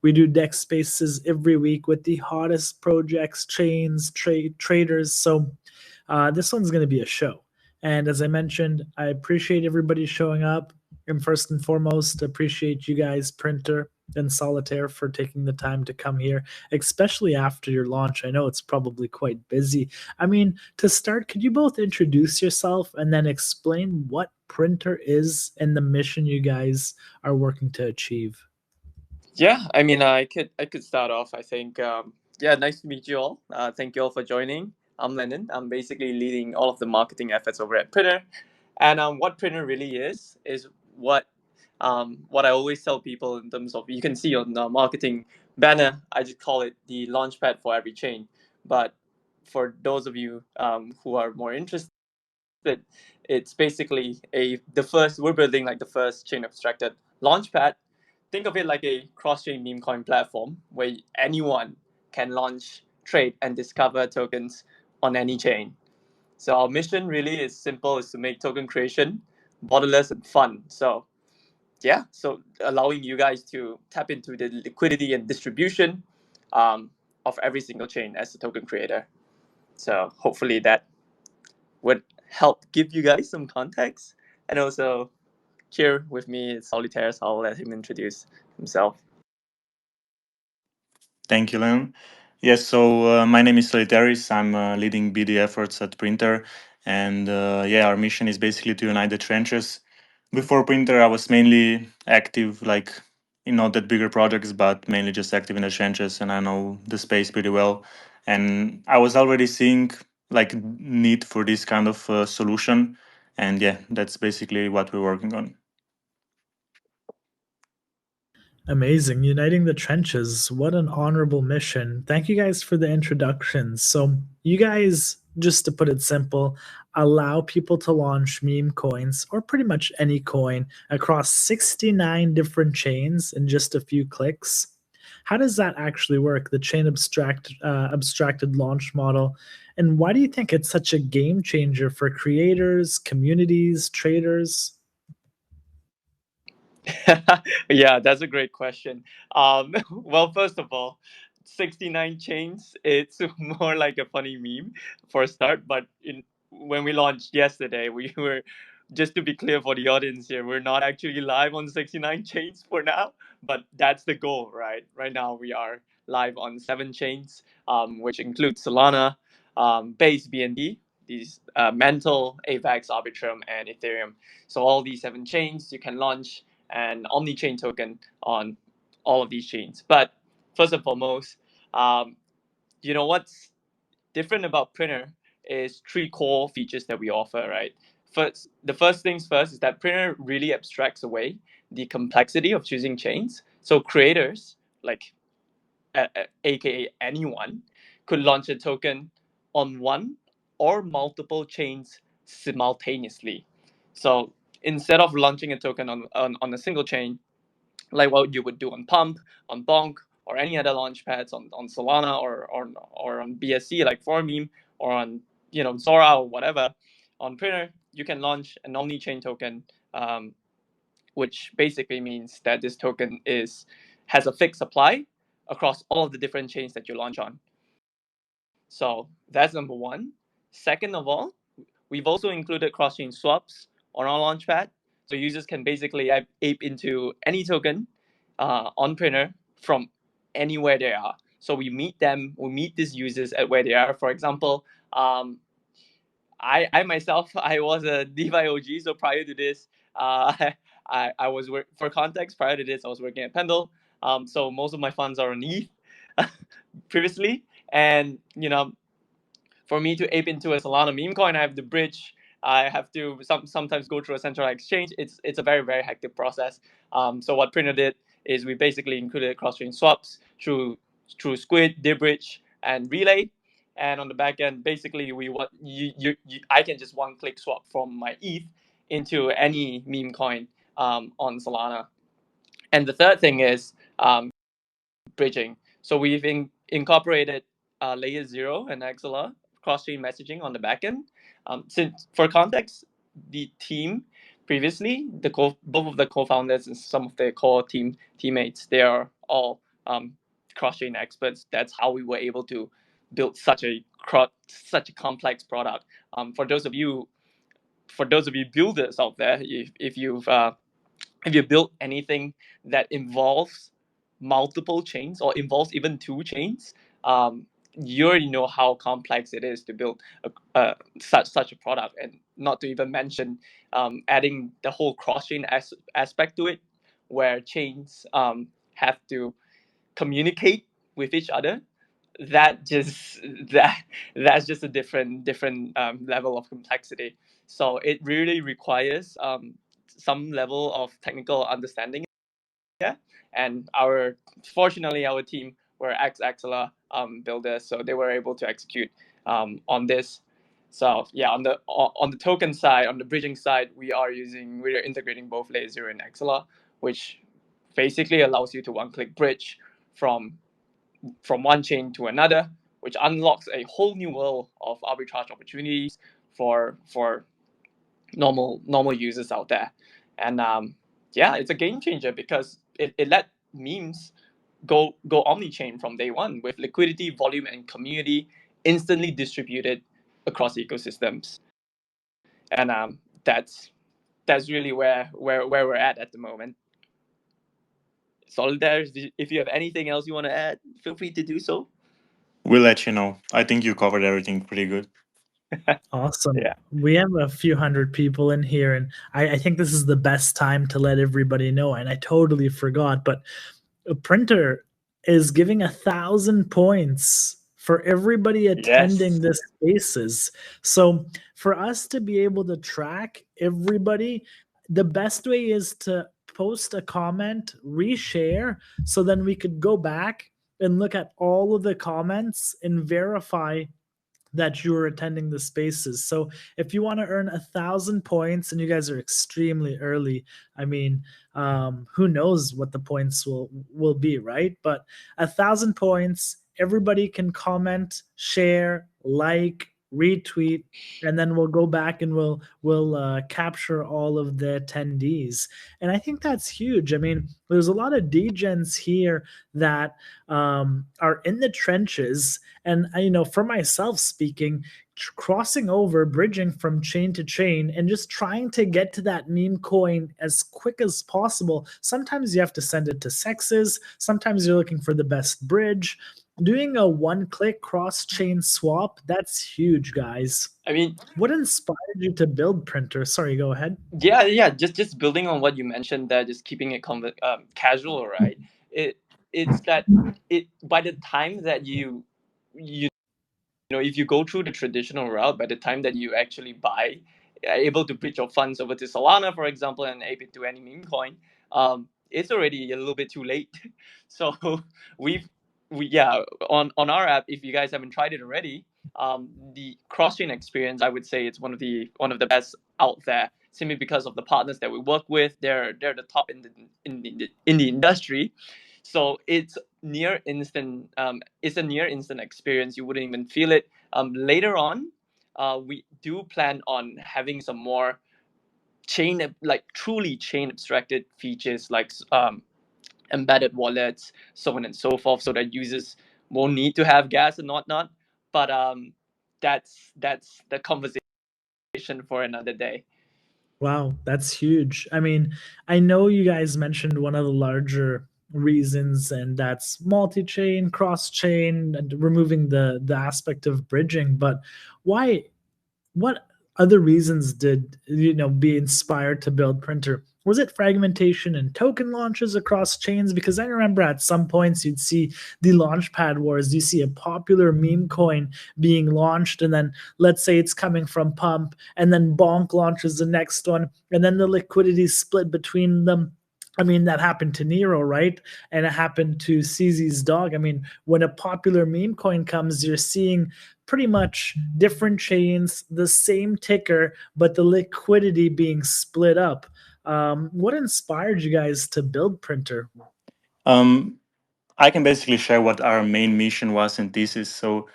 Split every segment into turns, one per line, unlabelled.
We do Dex Spaces every week with the hottest projects, chains, traders. So this one's going to be a show. And as I mentioned, I appreciate everybody showing up. And first and foremost, appreciate you guys, Printr and Solitaire, for taking the time to come here, especially after your launch. I know it's probably quite busy. I mean, to start, could you both introduce yourself and then explain what Printr is and the mission you guys are working to achieve?
Yeah, I mean, I could start off. I think, yeah, nice to meet you all. Thank you all for joining. I'm Lennon. I'm basically leading all of the marketing efforts over at Printr, and what Printr really is what I always tell people in terms of, you can see on the marketing banner. I just call it the launchpad for every chain. But for those of you who are more interested, it's basically the first. We're building like the first chain abstracted launchpad. Think of it like a cross-chain meme coin platform where anyone can launch, trade, and discover tokens on any chain. So our mission really is simple: is to make token creation borderless and fun. So yeah, so allowing you guys to tap into the liquidity and distribution of every single chain as a token creator. So hopefully that would help give you guys some context. And also, here with me is Solitaire, so I'll let him introduce himself.
Thank you, Leon. Yes, so my name is Solitaris. I'm leading BD efforts at Printr. And yeah, our mission is basically to unite the trenches. Before Printr, I was mainly active, like in not that bigger projects, but mainly just active in the trenches. And I know the space pretty well. And I was already seeing like need for this kind of solution. And yeah, that's basically what we're working on.
Amazing. Uniting the trenches. What an honorable mission. Thank you guys for the introductions. So, you guys, just to put it simple, allow people to launch meme coins or pretty much any coin across 69 different chains in just a few clicks. How does that actually work? The chain abstracted launch model. And why do you think it's such a game changer for creators, communities, traders?
Yeah, that's a great question. Well, first of all, 69 chains, it's more like a funny meme for a start. But when we launched yesterday, we were, just to be clear for the audience here, we're not actually live on 69 chains for now, but that's the goal, right? Right now, we are live on 7 chains, which includes Solana, Base, BNB, these Mantle, AVAX, Arbitrum, and Ethereum. So all these 7 chains, you can launch an omni-chain token on all of these chains. But first and foremost, what's different about Printr is 3 core features that we offer, right? The first things first is that Printr really abstracts away the complexity of choosing chains. So creators, like aka anyone, could launch a token on one or multiple chains simultaneously. So instead of launching a token on a single chain, like what you would do on Pump, on Bonk, or any other launch pads on Solana or on BSC like Formeme, or on Zora or whatever, on Printer, you can launch an omni-chain token, which basically means that this token has a fixed supply across all of the different chains that you launch on. So that's number one. Second of all, we've also included cross-chain swaps on our launchpad. So users can basically ape into any token on Printer from anywhere they are. So we meet these users at where they are. For example, I myself, I was a DeFi OG. So prior to this, I was for context, prior to this, I was working at Pendle. So most of my funds are on ETH previously. And, for me to ape into a Solana meme coin, I have to bridge. I have to sometimes go through a centralized exchange. It's a very, very hectic process. So what Printer did is we basically included cross-chain swaps through Squid, Dibridge, and Relay. And on the back end, basically, I can just one-click swap from my ETH into any meme coin on Solana. And the third thing is bridging. So we've incorporated layer 0 and XLR cross-chain messaging on the backend. Since for context, the team previously, both of the co-founders and some of their core teammates, they are all cross-chain experts. That's how we were able to build such a complex product. For those of you builders out there, if you build anything that involves multiple chains or involves even two chains, you already know how complex it is to build such a product, and not to even mention adding the whole cross-chain aspect to it, where chains have to communicate with each other. That just that's just a different level of complexity. So it really requires some level of technical understanding. Yeah, and fortunately our team were ex-Axela builders, so they were able to execute on this. So yeah, on the token side, on the bridging side, we are integrating both Layer 0 and Axela, which basically allows you to one-click bridge from one chain to another, which unlocks a whole new world of arbitrage opportunities for normal users out there. And yeah, it's a game changer because it let memes go omni-chain from day one, with liquidity, volume, and community instantly distributed across ecosystems. And that's really where we're at the moment. Solidaire, if you have anything else you want to add, feel free to do so.
We'll let you know. I think you covered everything pretty good.
Awesome.
Yeah.
We have a few hundred people in here, and I think this is the best time to let everybody know. And I totally forgot, but a Printr is giving 1,000 points for everybody attending
Yes.
this spaces. So for us to be able to track everybody, the best way is to post a comment, reshare, so then we could go back and look at all of the comments and verify that you're attending the spaces. So if you want to earn 1,000 points, and you guys are extremely early, I mean, who knows what the points will be, right? But 1,000 points, everybody can comment, share, like, retweet, and then we'll go back and we'll capture all of the attendees. And I think that's huge. I mean, there's a lot of degens here that are in the trenches, and for myself speaking, crossing over, bridging from chain to chain, and just trying to get to that meme coin as quick as possible. Sometimes you have to send it to sexes. Sometimes you're looking for the best bridge. Doing a one-click cross-chain swap, that's huge, guys.
I mean,
what inspired you to build Printr? Sorry, go ahead.
Yeah. Just building on what you mentioned there, just keeping it casual, right? It's that by the time that you if you go through the traditional route, by the time that you actually are able to bridge your funds over to Solana, for example, and able to any meme coin, it's already a little bit too late. So we've we yeah on our app, if you guys haven't tried it already, the cross-chain experience, I would say it's one of the best out there, simply because of the partners that we work with. They're the top in the industry. So it's near instant. It's a near instant experience. You wouldn't even feel it. Later on, we do plan on having some more truly chain abstracted features, like embedded wallets, so on and so forth, so that users won't need to have gas and whatnot. But that's the conversation for another day.
Wow, that's huge. I mean, I know you guys mentioned one of the larger reasons, and that's multi-chain, cross-chain, and removing the aspect of bridging. But why? What other reasons did be inspired to build Printr? Was it fragmentation and token launches across chains? Because I remember at some points you'd see the Launchpad wars. You see a popular meme coin being launched, and then let's say it's coming from Pump, and then Bonk launches the next one, and then the liquidity split between them. I mean, that happened to Nero, right? And it happened to CZ's dog. I mean, when a popular meme coin comes, you're seeing pretty much different chains, the same ticker, but the liquidity being split up. What inspired you guys to build Printr?
I can basically share what our main mission was and thesis. So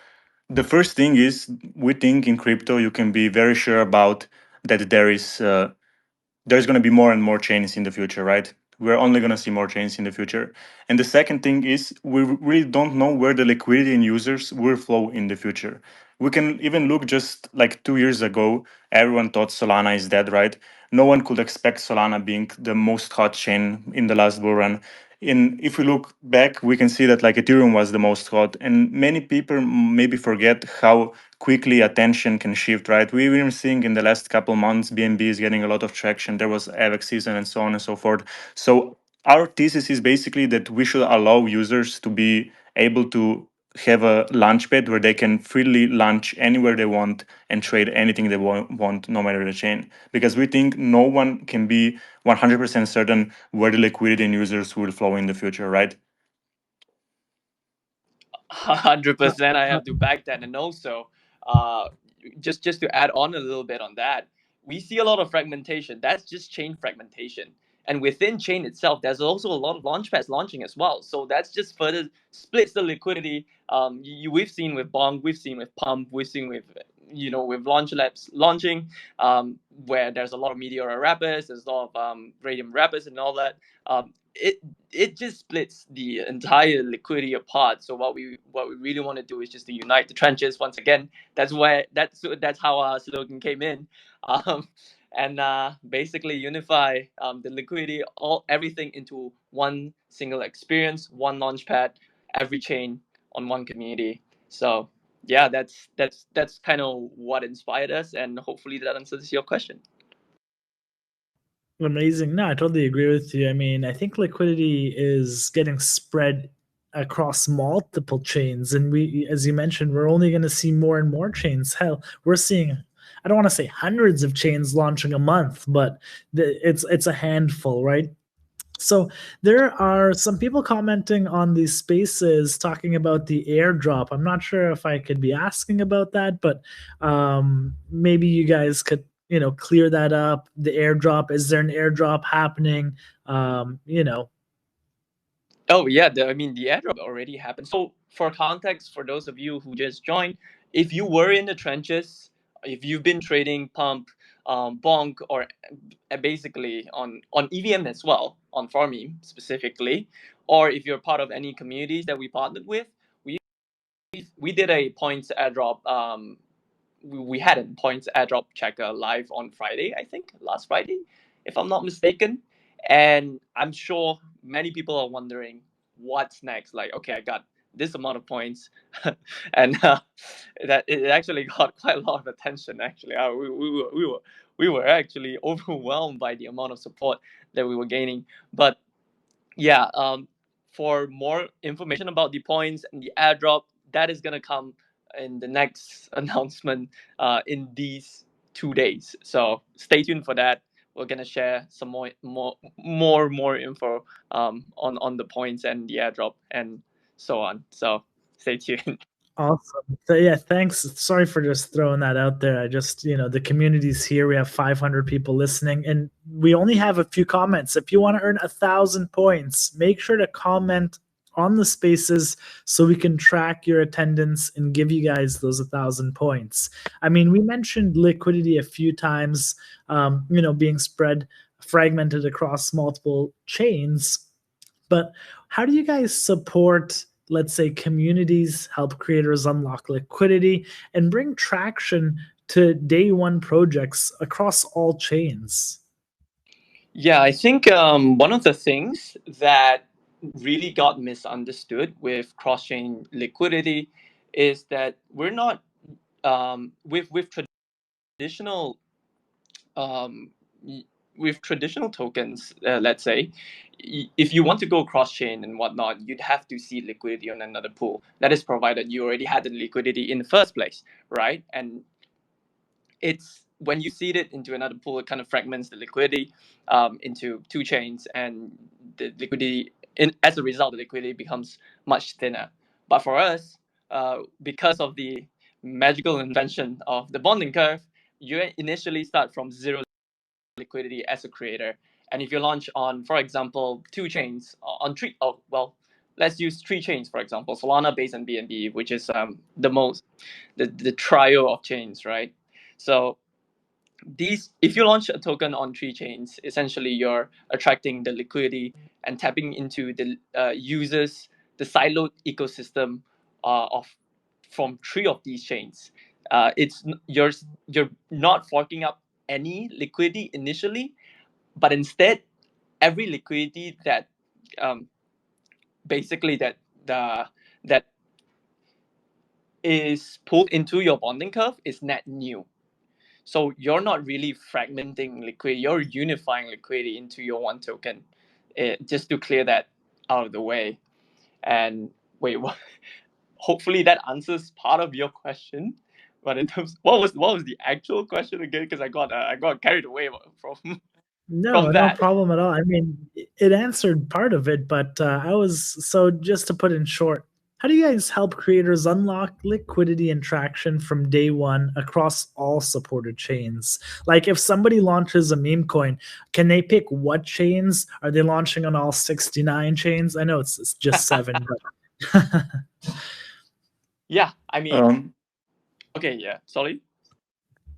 the first thing is, we think in crypto you can be very sure about that there's going to be more and more chains in the future, right? we're only going to see more chains in the future. And the second thing is we really don't know where the liquidity in users will flow in the future. We can even look just like 2 years ago, everyone thought Solana is dead, right? No one could expect Solana being the most hot chain in the last bull run. If we look back, we can see that like Ethereum was the most hot, and many people maybe forget how quickly attention can shift, right? We've been seeing in the last couple months, BNB is getting a lot of traction. There was AVEX season and so on and so forth. So our thesis is basically that we should allow users to be able to have a launchpad where they can freely launch anywhere they want and trade anything they want no matter the chain. Because we think no one can be 100% certain where the liquidity in users will flow in the future, right?
100%. I have to back that. And also, uh, just to add on a little bit on that, we see a lot of fragmentation. That's just chain fragmentation. And within chain itself, there's also a lot of launchpads launching as well. So that's just further splits the liquidity. We've seen with Bonk, we've seen with Pump, we've seen with with Launch Labs launching, where there's a lot of Meteor wrappers, there's a lot of Radium wrappers and all that. It just splits the entire liquidity apart. So what we really want to do is just to unite the trenches once again. That's how our slogan came in, and basically unify the liquidity, everything into one single experience, one launchpad, every chain on one community. So yeah, that's kind of what inspired us, and hopefully that answers your question.
Amazing. No, I totally agree with you. I mean, I think liquidity is getting spread across multiple chains. And we, as you mentioned, we're only going to see more and more chains. Hell, we're seeing, I don't want to say hundreds of chains launching a month, but it's a handful, right? So there are some people commenting on these spaces talking about the airdrop. I'm not sure if I could be asking about that, but maybe you guys could, clear that up. The airdrop, is there an airdrop happening? Um, you know,
Oh yeah, the airdrop already happened. So for context, for those of you who just joined, if you were in the trenches, if you've been trading Pump, Bonk, or basically on EVM as well, on Farming specifically, or if you're part of any communities that we partnered with, we we did a points airdrop. We had a points airdrop checker live on Friday, I think last Friday, if I'm not mistaken. And I'm sure many people are wondering what's next. Like, okay, I got this amount of points, and that it actually got quite a lot of attention. Actually, we were actually overwhelmed by the amount of support that we were gaining. But yeah, for more information about the points and the airdrop, that is gonna come in the next announcement in these 2 days. So stay tuned for that. We're gonna share some more info on the points and the airdrop and so on. So stay tuned.
awesome. So yeah, thanks. Sorry for just throwing that out there. I just, the community's here. We have 500 people listening, and we only have a few comments. If you want to earn 1,000 points, make sure to comment on the spaces so we can track your attendance and give you guys those 1,000 points. I mean, we mentioned liquidity a few times, being fragmented across multiple chains. But how do you guys support, let's say, communities, help creators unlock liquidity, and bring traction to day one projects across all chains?
Yeah, I think one of the things that really got misunderstood with cross-chain liquidity is that we're not with traditional um, with traditional tokens. Let's say, if you want to go cross-chain and whatnot, you'd have to see liquidity on another pool. That is provided you already had the liquidity in the first place, right? And it's when you seed it into another pool, it kind of fragments the liquidity into two chains, and the liquidity, as a result, the liquidity becomes much thinner. But for us, because of the magical invention of the bonding curve, you initially start from zero liquidity as a creator. And if you launch on, for example, two chains on three, oh well, let's use three chains for example, Solana, Base, and BNB, which is the trio of chains, right? So if you launch a token on three chains, essentially you're attracting the liquidity and tapping into the users, the siloed ecosystem of from three of these chains. You're not forking up any liquidity initially, but instead every liquidity that um, basically that is pulled into your bonding curve is net new. So you're not really fragmenting liquidity, you're unifying liquidity into your one token, just to clear that out of the way. And wait, what? Hopefully that answers part of your question. But in terms, what was the actual question again? Because I got carried away from
No,
from
no
that.
problem at all. I mean, it answered part of it, but I was so just to put in short, how do you guys help creators unlock liquidity and traction from day one across all supported chains? Like, if somebody launches a meme coin, can they pick what chains? Are they launching on all 69 chains? I know it's just seven, but
Yeah, I mean,
Um,
okay, yeah, sorry.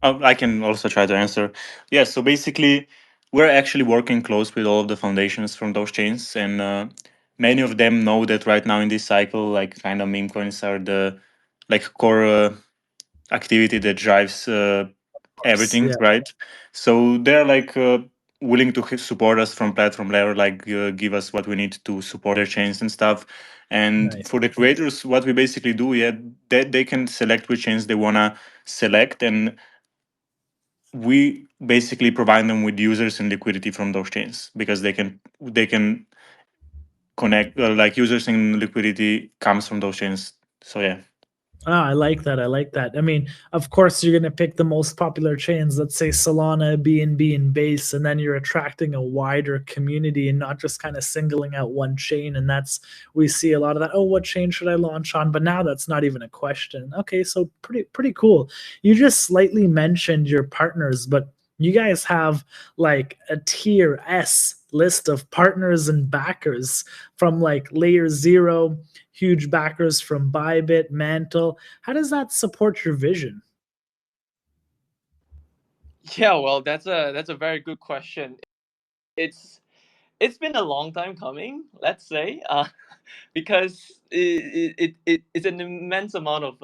I can also try to answer. Yeah, so basically, we're actually working close with all of the foundations from those chains, and many of them know that right now in this cycle, like kind of meme coins are the like core activity that drives
of course,
everything,
yeah,
right? So they're like willing to support us from platform layer, like give us what we need to support their chains and stuff. And
nice.
for the creators, what we basically do, yeah, they can select which chains they wanna select, and we basically provide them with users and liquidity from those chains because they can connect like users and liquidity comes from those chains. So yeah.
Ah, I like that. I like that. I mean, of course, you're going to pick the most popular chains. Let's say Solana, BNB, and Base, and then you're attracting a wider community and not just kind of singling out one chain. And that's we see a lot of that. Oh, what chain should I launch on? But now that's not even a question. Okay, so pretty cool. You just slightly mentioned your partners, but you guys have like a tier S list of partners and backers from like layer zero, huge backers from Bybit, Mantle. How does that support your vision?
Yeah, well, that's a very good question. It's it's been a long time coming, let's say, because it's an immense amount of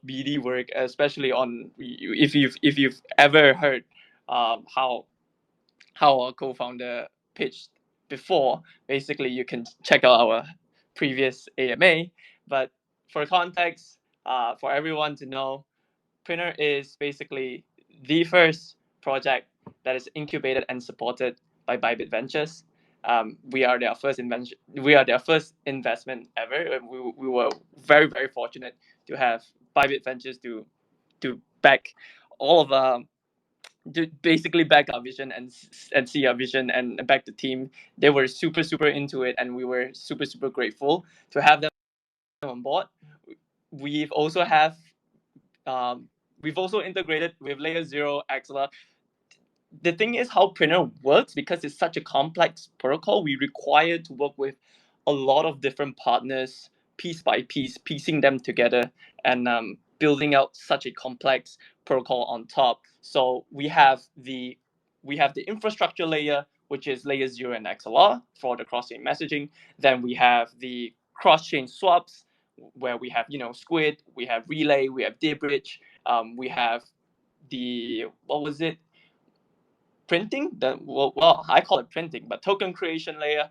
BD work, especially on if you've ever heard how our co-founder pitched before. Basically, you can check out our previous AMA. But for context, for everyone to know, Printr is basically the first project that is incubated and supported by Bybit Ventures. We are their first invention. We are their first investment ever. We were very fortunate to have Bybit Ventures to back all of to basically back our vision and see our vision and back the team. They were super into it, and we were super grateful to have them on board. We've also have we've also integrated with Layer Zero, Axela. The thing is how Printr works, because it's such a complex protocol. We require to work with a lot of different partners, piece by piece, piecing them together and building out such a complex protocol on top. So we have the infrastructure layer, which is layer 0 and XLR for the cross-chain messaging. Then we have the cross-chain swaps, where we have Squid, we have Relay, we have Dbridge, we have the what was it printing, well, I call it printing, but token creation layer,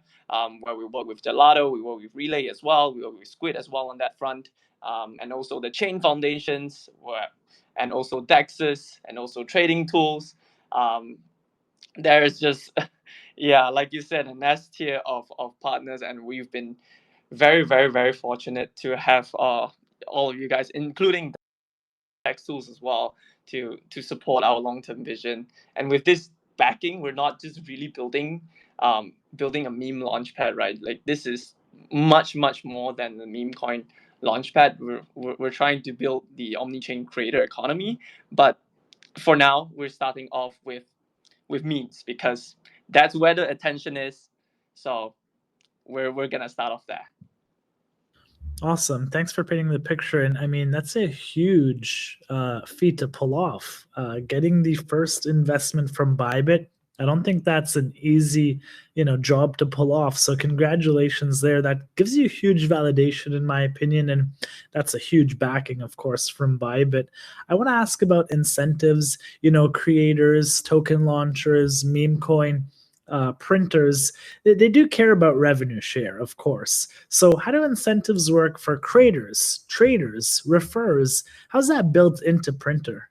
where we work with Gelato, we work with Relay as well, we work with Squid as well on that front, and also the chain foundations, and also DEXs, and also trading tools. There's just yeah, like you said, an S tier of partners, and we've been very fortunate to have all of you guys, including DEXTools as well, to support our long term vision. And with this backing, we're not just really building a meme launchpad, right? Like, this is much more than the Memecoin Launchpad. We're trying to build the omni-chain creator economy, but for now, we're starting off with memes, because that's where the attention is. So we're gonna start off there.
Awesome. Thanks for painting the picture. And I mean, that's a huge feat to pull off. Getting the first investment from Bybit, I don't think that's an easy, job to pull off. So congratulations there. That gives you huge validation, in my opinion, and that's a huge backing, of course, from Bybit. I want to ask about incentives. Creators, token launchers, Memecoin. Printers, they do care about revenue share, of course. So, how do incentives work for creators, traders, referrers? How's that built into Printr?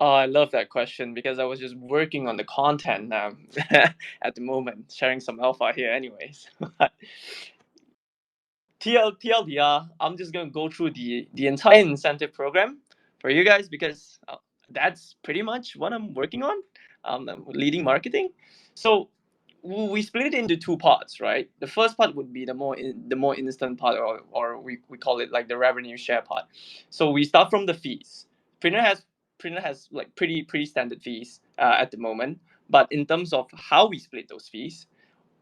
Oh, I love that question because I was just working on the content at the moment, sharing some alpha here, anyways. TLDR, I'm just going to go through the entire incentive program for you guys because that's pretty much what I'm working on, leading marketing. So we split it into two parts, right? The first part would be the more instant part, or we call it like the revenue share part. So we start from the fees. Printr has like pretty standard fees at the moment, but in terms of how we split those fees,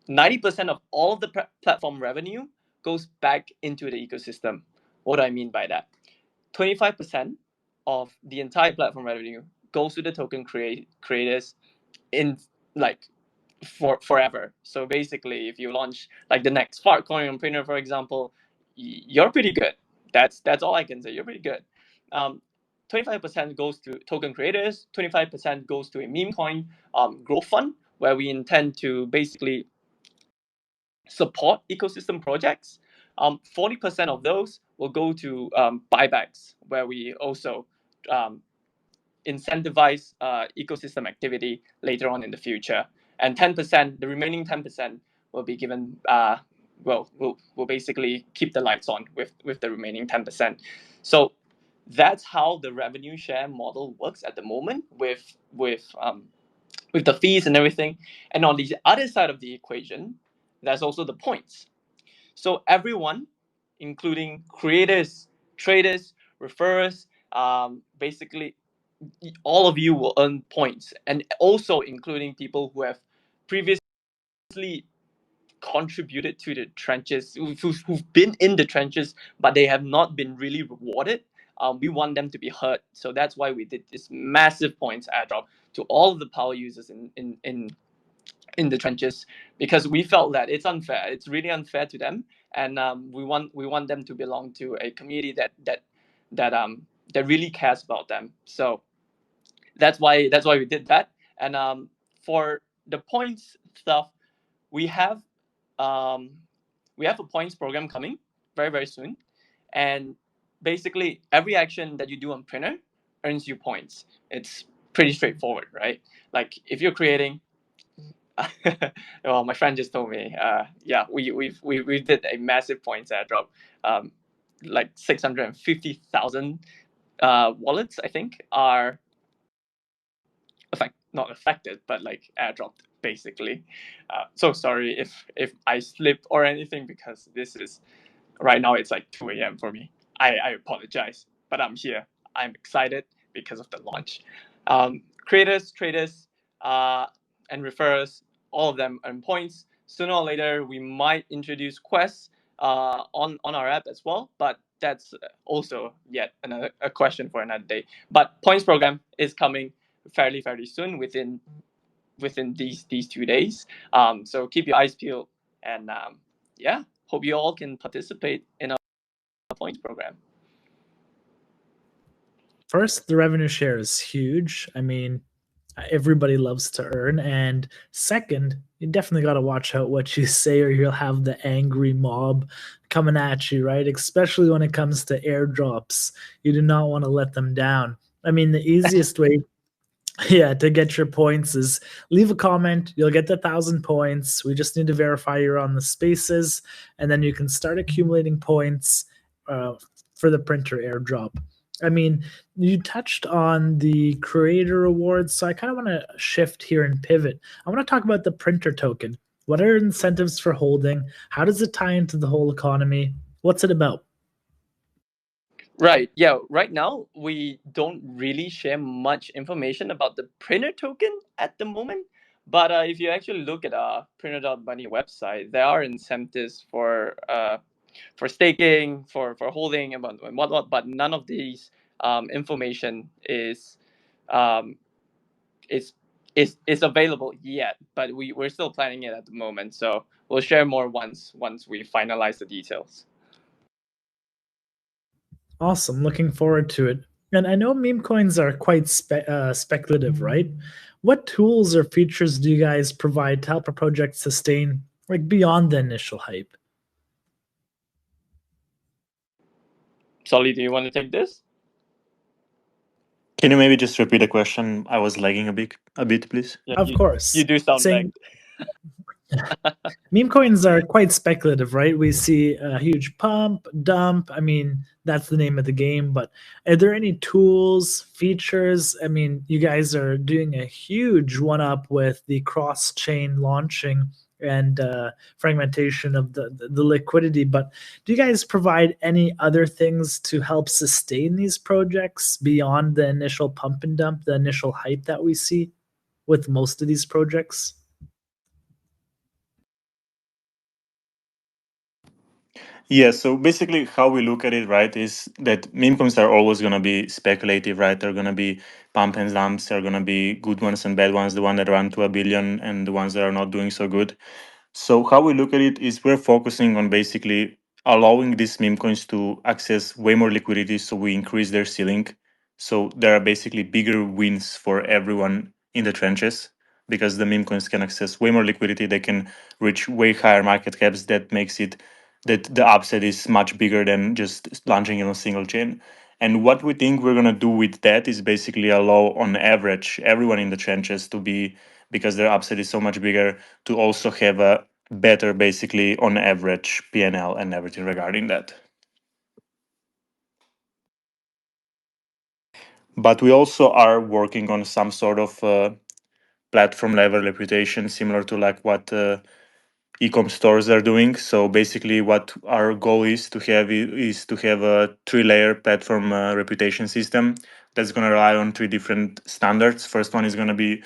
90% of all of the platform revenue goes back into the ecosystem. What do I mean by that? 25% of the entire platform revenue goes to the token creators in like forever. So basically, if you launch like the next fart coin on Printr, for example, you're pretty good. That's all I can say. You're pretty good. 25% goes to token creators. 25% goes to a meme coin growth fund, where we intend to basically support ecosystem projects. 40% of those will go to buybacks, where we also incentivize ecosystem activity later on in the future. And 10%, the remaining 10% will be given, we'll basically keep the lights on with the remaining 10%. So that's how the revenue share model works at the moment with the fees and everything. And on the other side of the equation, there's also the points. So everyone, including creators, traders, referrers, basically all of you will earn points, and also including people who have previously contributed to the trenches, who've been in the trenches, but they have not been really rewarded. We want them to be heard. So that's why we did this massive points airdrop to all of the power users in the trenches, because we felt that it's unfair. It's really unfair to them, and we want them to belong to a community that really cares about them. So that's why we did that. And for the points stuff, we have a points program coming very soon, and basically every action that you do on Printr earns you points. It's pretty straightforward, right? Like if you're creating well, my friend just told me, yeah, we did a massive points airdrop, like 650,000 wallets, I think, are not affected, but like airdropped basically. So sorry if I slipped or anything, because this is right now it's like 2 a.m. for me. I apologize, but I'm here. I'm excited because of the launch. Creators, traders, and referrers, all of them earn points. Sooner or later, we might introduce quests on our app as well, but that's also yet another a question for another day. But points program is coming fairly soon, within these 2 days. So keep your eyes peeled, and yeah, hope you all can participate in our points program.
First, the revenue share is huge. I mean, everybody loves to earn. And second, you definitely got to watch out what you say, or you'll have the angry mob coming at you, right? Especially when it comes to airdrops. You do not want to let them down. I mean, the easiest way yeah, to get your points is leave a comment. You'll get the 1,000 points. We just need to verify you're on the spaces, and then you can start accumulating points for the Printr airdrop. I mean, you touched on the creator awards, so I kind of want to shift here and pivot. I want to talk about the Printr token. What are incentives for holding? How does it tie into the whole economy? What's it about?
Right. Yeah. Right now, we don't really share much information about the Printr token at the moment. But if you actually look at our Printr.money website, there are incentives for staking, for holding, and whatnot. But none of these information um, is is available yet. But we're still planning it at the moment. So we'll share more once we finalize the details.
Awesome. Looking forward to it. And I know meme coins are quite speculative, right? What tools or features do you guys provide to help a project sustain like beyond the initial hype?
Solly, do you want to take this?
Can you maybe just repeat the question? I was lagging a bit, please.
Yeah,
Of course.
you do sound
Saying
lagged.
meme coins are quite speculative, right? We see a huge pump, dump. I mean, that's the name of the game. But are there any tools, features? I mean, you guys are doing a huge one up with the cross chain launching and fragmentation of the liquidity. But do you guys provide any other things to help sustain these projects beyond the initial pump and dump, the initial hype that we see with most of these projects?
Yeah, so basically how we look at it, right, is that meme coins are always going to be speculative, right? They're going to be pump and dumps. They're going to be good ones and bad ones, the one that run to a billion and the ones that are not doing so good. So how we look at it is we're focusing on basically allowing these meme coins to access way more liquidity, so we increase their ceiling. So there are basically bigger wins for everyone in the trenches because the meme coins can access way more liquidity. They can reach way higher market caps. That makes it that the upside is much bigger than just launching in a single chain. And what we think we're gonna do with that is basically allow, on average, everyone in the trenches to be, because their upside is so much bigger, to also have a better, basically on average, PNL and everything regarding that. But we also are working on some sort of platform level reputation, similar to like what e-com stores are doing. So basically, what our goal is to have a 3-layer platform reputation system that's going to rely on 3 different standards. First one is going to be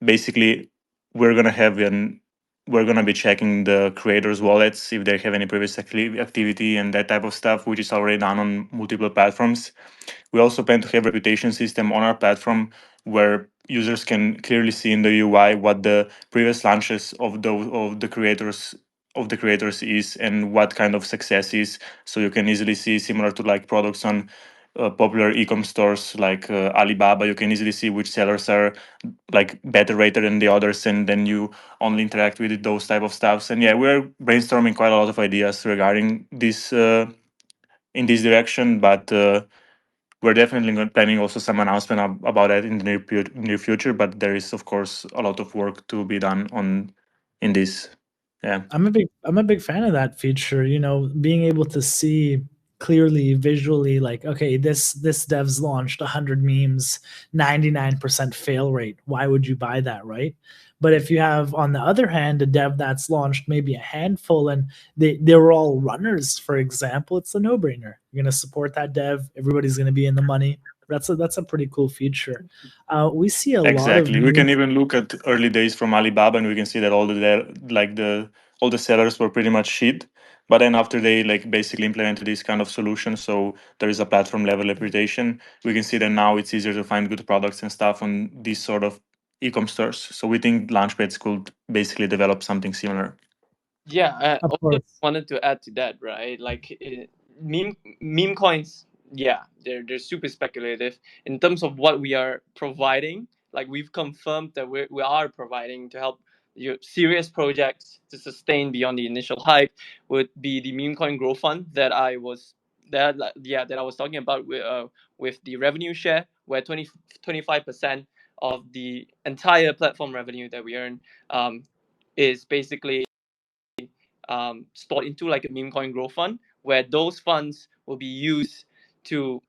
basically we're going to have an we're going to be checking the creators' wallets if they have any previous activity and that type of stuff, which is already done on multiple platforms. We also plan to have a reputation system on our platform where users can clearly see in the UI what the previous launches of the creators is and what kind of success is. So you can easily see, similar to like products on popular e-com stores like Alibaba, you can easily see which sellers are like better rated than the others, and then you only interact with those type of stuffs. And yeah, we're brainstorming quite a lot of ideas regarding this in this direction, but we're definitely planning also some announcement about that in the near future. But there is, of course, a lot of work to be done on in this. Yeah.
I'm a big fan of that feature, you know, being able to see clearly visually like, okay, this dev's launched 100 memes, 99% fail rate. Why would you buy that, right? But if you have on the other hand a dev that's launched maybe a handful and they were all runners, for example, it's a no-brainer. You're going to support that dev, everybody's going to be in the money. That's a pretty cool feature. We see a lot of
Exactly. We
meme.
can even look at early days from Alibaba, and we can see that all the sellers were pretty much shit. But then after they like basically implemented this kind of solution, so there is a platform level reputation, we can see that now it's easier to find good products and stuff on these sort of e-com stores. So we think Launchpads could basically develop something similar.
Yeah, I
Of
also
course.
wanted to add to that, right? Like meme coins, yeah, they're super speculative in terms of what we are providing. Like we've confirmed that we are providing to help your serious projects to sustain beyond the initial hype would be the meme coin growth fund that I was that I was talking about with the revenue share, where 25% of the entire platform revenue that we earn is basically stored into like a meme coin growth fund, where those funds will be used to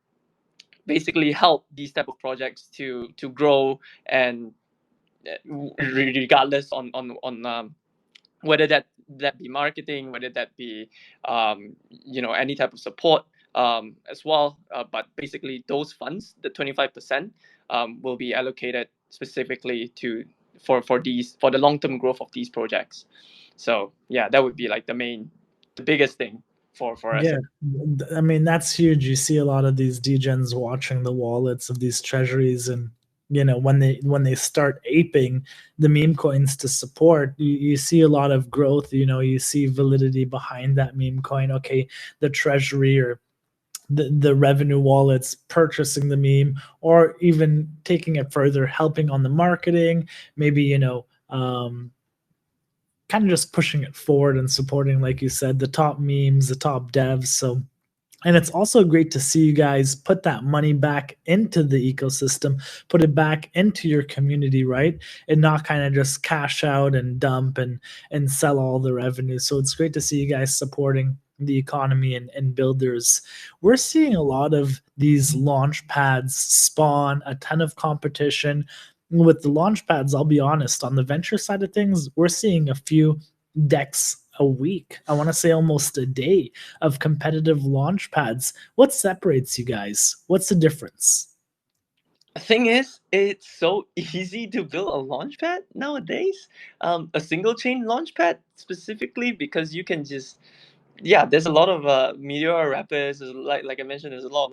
basically help these type of projects to grow, and regardless on whether that be marketing, whether that be any type of support as well. But basically, those funds, the 25%, will be allocated specifically to for the long term growth of these projects. So yeah, that would be like the biggest thing. for us.
Yeah, I mean that's huge. You see a lot of these degens watching the wallets of these treasuries, and when they start aping the meme coins to support, you see a lot of growth. You see validity behind that meme coin. Okay, the treasury or the revenue wallets purchasing the meme, or even taking it further, helping on the marketing, maybe kind of just pushing it forward and supporting, like you said, the top memes, the top devs. So, and it's also great to see you guys put that money back into the ecosystem, put it back into your community, right? And not kind of just cash out and dump and sell all the revenue. So it's great to see you guys supporting the economy and builders. We're seeing a lot of these launch pads spawn a ton of competition. With the launch pads, I'll be honest, on the venture side of things, we're seeing a few decks a week. I want to say almost a day of competitive launch pads. What separates you guys? What's the difference?
The thing is, it's so easy to build a launchpad nowadays. A single chain launchpad specifically, because you can just, yeah, there's a lot of meteor wrappers. Like I mentioned, there's a lot of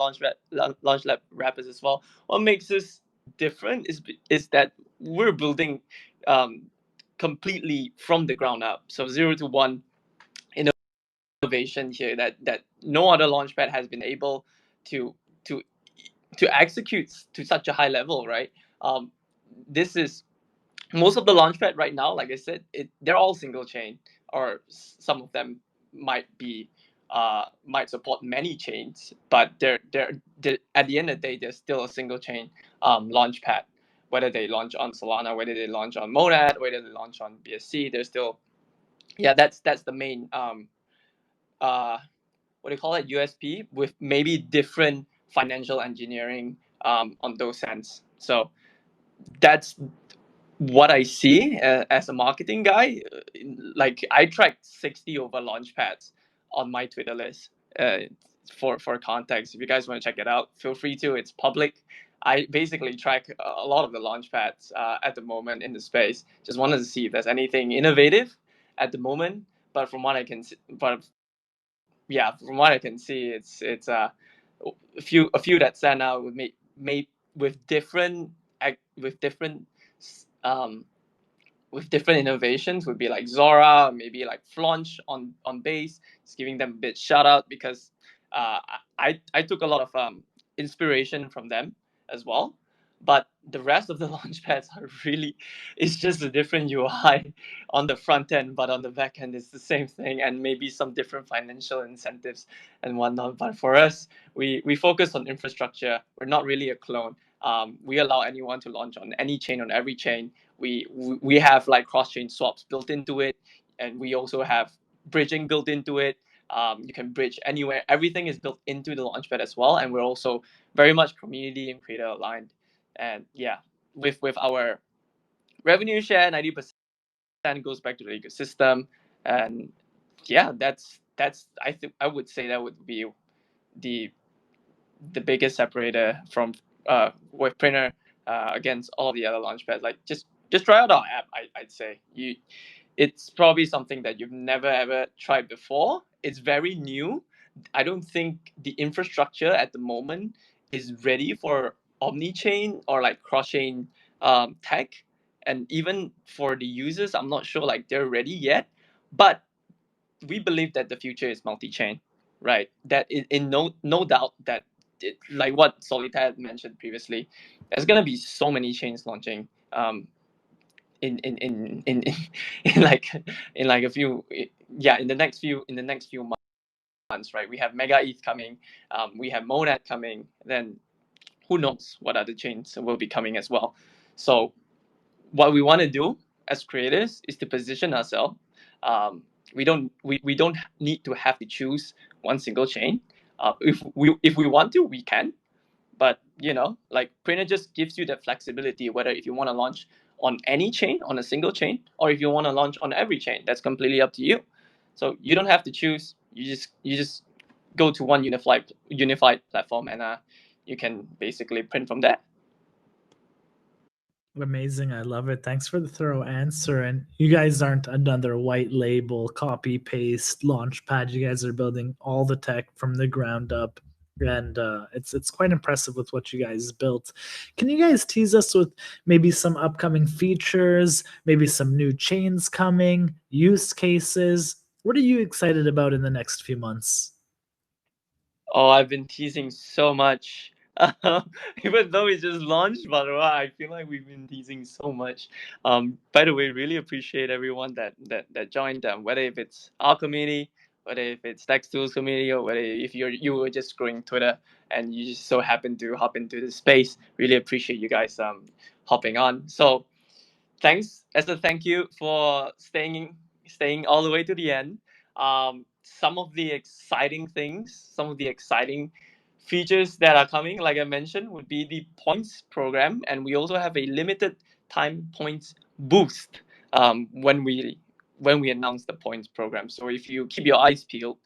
launch lab wrappers as well. What makes us different is that we're building um, completely from the ground up, so 0 to 1 innovation here that no other launchpad has been able to to to execute to such a high level, right? Um, this is most of the launchpad right now. Like I said, they're all single chain, or some of them might be might support many chains, but they're at the end of the day they're still a single chain launchpad. Whether they launch on Solana, whether they launch on Monad, whether they launch on BSC, they're still, yeah, that's the main uh what do you call it, USP, with maybe different financial engineering on those sense. So that's what I see as a marketing guy. Like I track 60 over launchpads on my Twitter list. For context, if you guys want to check it out, feel free to. It's public. I basically track a lot of the launchpads at the moment in the space. Just wanted to see if there's anything innovative at the moment. But from what I can see, but yeah, from what I can see, it's a few that stand out with me, made with different with different um with different innovations would be like Zora, maybe like Flaunch on base. Just giving them a bit shout out because I took a lot of inspiration from them as well. But the rest of the launchpads are really, it's just a different UI on the front end, but on the back end it's the same thing, and maybe some different financial incentives and whatnot. But for us, we focus on infrastructure. We're not really a clone. We allow anyone to launch on any chain, on every chain. We have like cross-chain swaps built into it, and we also have bridging built into it. You can bridge anywhere. Everything is built into the launchpad as well, and we're also very much community and creator aligned. And yeah, with our revenue share, 90% goes back to the ecosystem. And yeah, that's I would say that would be the the biggest separator from with Printer against all the other launchpads. Like just try out our app. I'd say it's probably something that you've never ever tried before. It's very new. I don't think the infrastructure at the moment is ready for omni-chain or like cross-chain tech, and even for the users, I'm not sure like they're ready yet. But we believe that the future is multi-chain, right? That in no doubt that like what Solitaire mentioned previously, there's gonna be so many chains launching in in like a few, yeah, in the next few months, right? We have Mega ETH coming, we have Monad coming, then who knows what other chains will be coming as well. So what we want to do as creators is to position ourselves. We don't need to have to choose one single chain. If we want to, we can. But like Printer just gives you that flexibility, whether if you want to launch on any chain, on a single chain, or if you want to launch on every chain. That's completely up to you. So you don't have to choose. You just go to one unified platform, and you can basically print from there.
Amazing. I love it. Thanks for the thorough answer. And you guys aren't another white label copy paste launchpad. You guys are building all the tech from the ground up. And it's quite impressive with what you guys built. Can you guys tease us with maybe some upcoming features, maybe some new chains coming, use cases? What are you excited about in the next few months?
Oh, I've been teasing so much. Even though it just launched, but wow, I feel like we've been teasing so much. By the way, really appreciate everyone that joined. Whether if it's our community, whether if it's DEXTools community, or whether if you were just scrolling Twitter and you just so happen to hop into this space, really appreciate you guys hopping on. So thanks as a thank you for staying all the way to the end. Some of the exciting things, some of the exciting features that are coming, like I mentioned, would be the points program, and we also have a limited time points boost when we announce the points program. So if you keep your eyes peeled,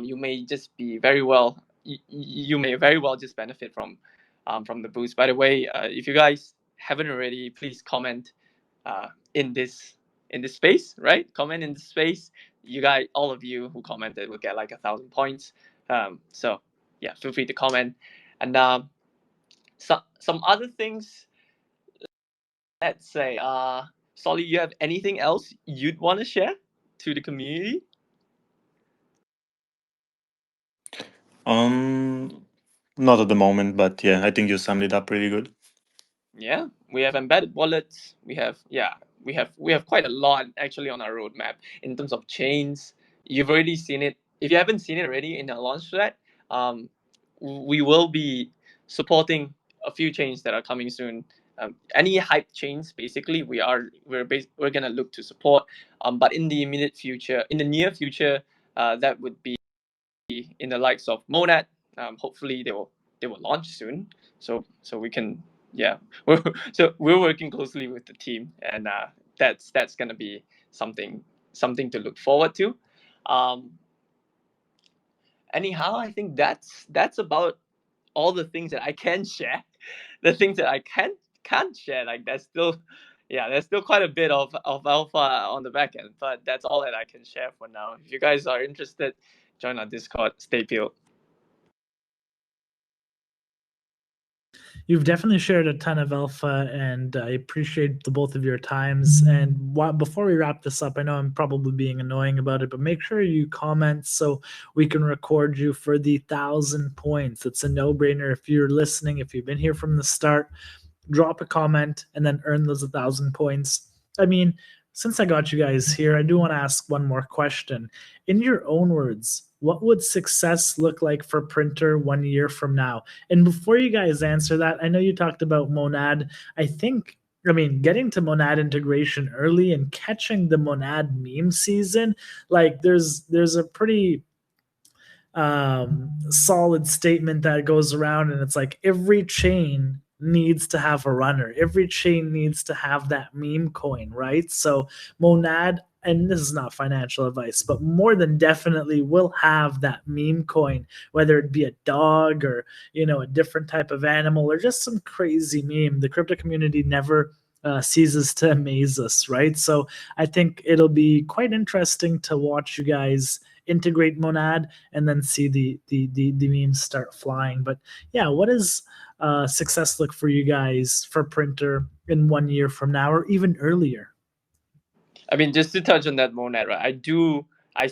you may just be very well you may very well just benefit from the boost. By the way, if you guys haven't already, please comment uh, in this space, right? Comment in this space. You guys, all of you who commented, will get like 1,000 points. So yeah, feel free to comment. And some other things. Let's say, Solly, you have anything else you'd want to share to the community?
Not at the moment, but yeah, I think you summed it up pretty good.
Yeah, we have embedded wallets. We have quite a lot actually on our roadmap in terms of chains. You've already seen it. If you haven't seen it already in our launch thread, we will be supporting a few chains that are coming soon. Any hype chains, basically, we're gonna look to support. But in the immediate future, in the near future, that would be in the likes of Monad. Hopefully, they will launch soon, so we can, yeah. We're working closely with the team, and that's gonna be something to look forward to. Um, Anyhow, I think that's about all the things that I can share. The things that I can't share, like there's still quite a bit of alpha on the back end, but that's all that I can share for now. If you guys are interested, join our Discord. Stay peeled.
You've definitely shared a ton of alpha, and I appreciate the both of your times. And before we wrap this up, I know I'm probably being annoying about it, but make sure you comment so we can record you for the 1,000 points. It's a no-brainer. If you're listening, if you've been here from the start, drop a comment and then earn those 1,000 points. I mean, since I got you guys here, I do want to ask one more question. In your own words, what would success look like for Printr 1 year from now? And before you guys answer that, I know you talked about Monad. I mean, getting to Monad integration early and catching the Monad meme season, like there's a pretty solid statement that goes around, and it's like every chain needs to have a runner, every chain needs to have that meme coin, right? So Monad, and this is not financial advice, but more than definitely will have that meme coin, whether it be a dog or a different type of animal or just some crazy meme. The crypto community never ceases to amaze us, right? So I think it'll be quite interesting to watch you guys integrate Monad and then see the memes start flying. But yeah, what does success look for you guys for Printr in 1 year from now or even earlier?
I mean, just to touch on that Monad, right? I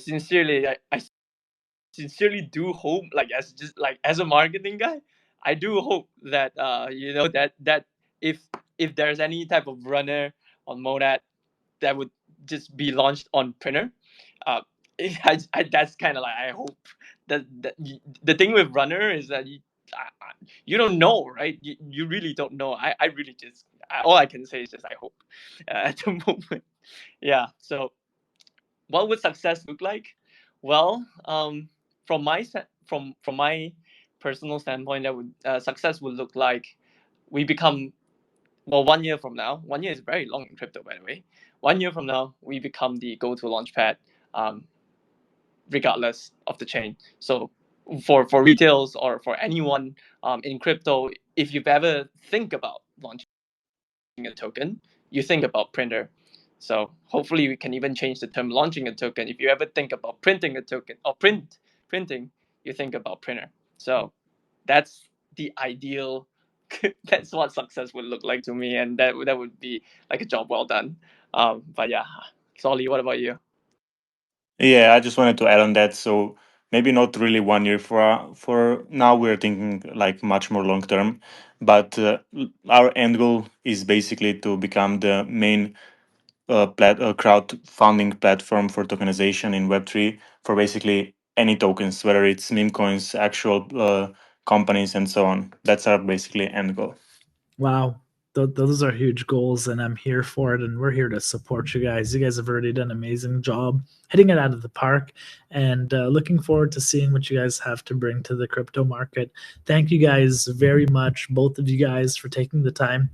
sincerely do hope, like as a marketing guy, I do hope that that if there's any type of runner on Monad that would just be launched on Printer, uh, that's kind of like I hope that the thing with runner is that you don't know, right? You really don't know. I really just all I can say is just I hope at the moment. Yeah. So what would success look like? Well, from my personal standpoint, that would success would look like we become, well, 1 year from now. 1 year is very long in crypto, by the way. 1 year from now, we become the go-to launchpad, um, regardless of the chain. So for retails or for anyone in crypto, if you've ever think about launching a token, you think about Printr. So hopefully we can even change the term launching a token. If you ever think about printing a token or printing, you think about Printr. So that's the ideal. That's what success would look like to me, and that would be like a job well done. But yeah, Solly, what about you?
Yeah, I just wanted to add on that. So maybe not really 1 year for now. We're thinking like much more long term, but our end goal is basically to become the main crowdfunding platform for tokenization in Web3 for basically any tokens, whether it's meme coins, actual companies, and so on. That's our basically end goal.
Wow. Those are huge goals, and I'm here for it. And we're here to support you guys. You guys have already done an amazing job hitting it out of the park, and looking forward to seeing what you guys have to bring to the crypto market. Thank you guys very much, both of you guys, for taking the time.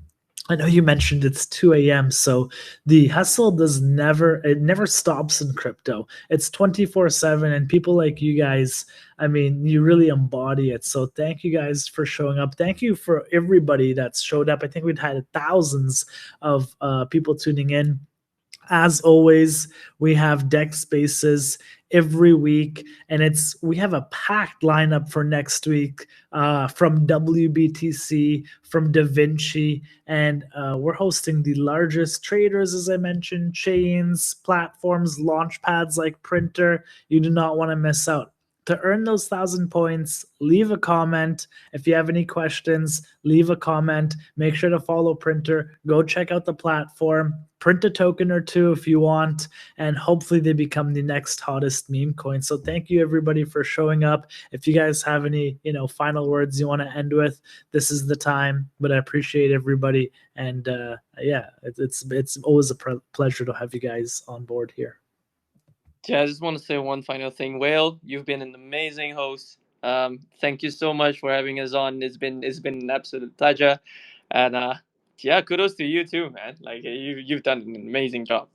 I know you mentioned it's 2 a.m., so the hustle it never stops in crypto. It's 24/7, and people like you guys, I mean, you really embody it. So thank you guys for showing up. Thank you for everybody that's showed up. I think we'd had thousands of people tuning in. As always, we have deck spaces every week, and we have a packed lineup for next week, from WBTC, from Da Vinci, and we're hosting the largest traders, as I mentioned, chains, platforms, launch pads like Printr. You do not want to miss out. To earn those 1,000 points, leave a comment. If you have any questions, leave a comment. Make sure to follow Printr. Go check out the platform. Print a token or two if you want, and hopefully they become the next hottest meme coin. So thank you everybody for showing up. If you guys have any, final words you want to end with, this is the time. But I appreciate everybody, and yeah, it's always a pleasure to have you guys on board here.
Yeah, I just want to say one final thing. Whale, you've been an amazing host. Thank you so much for having us on. It's been an absolute pleasure, and yeah, kudos to you too, man. Like you've done an amazing job.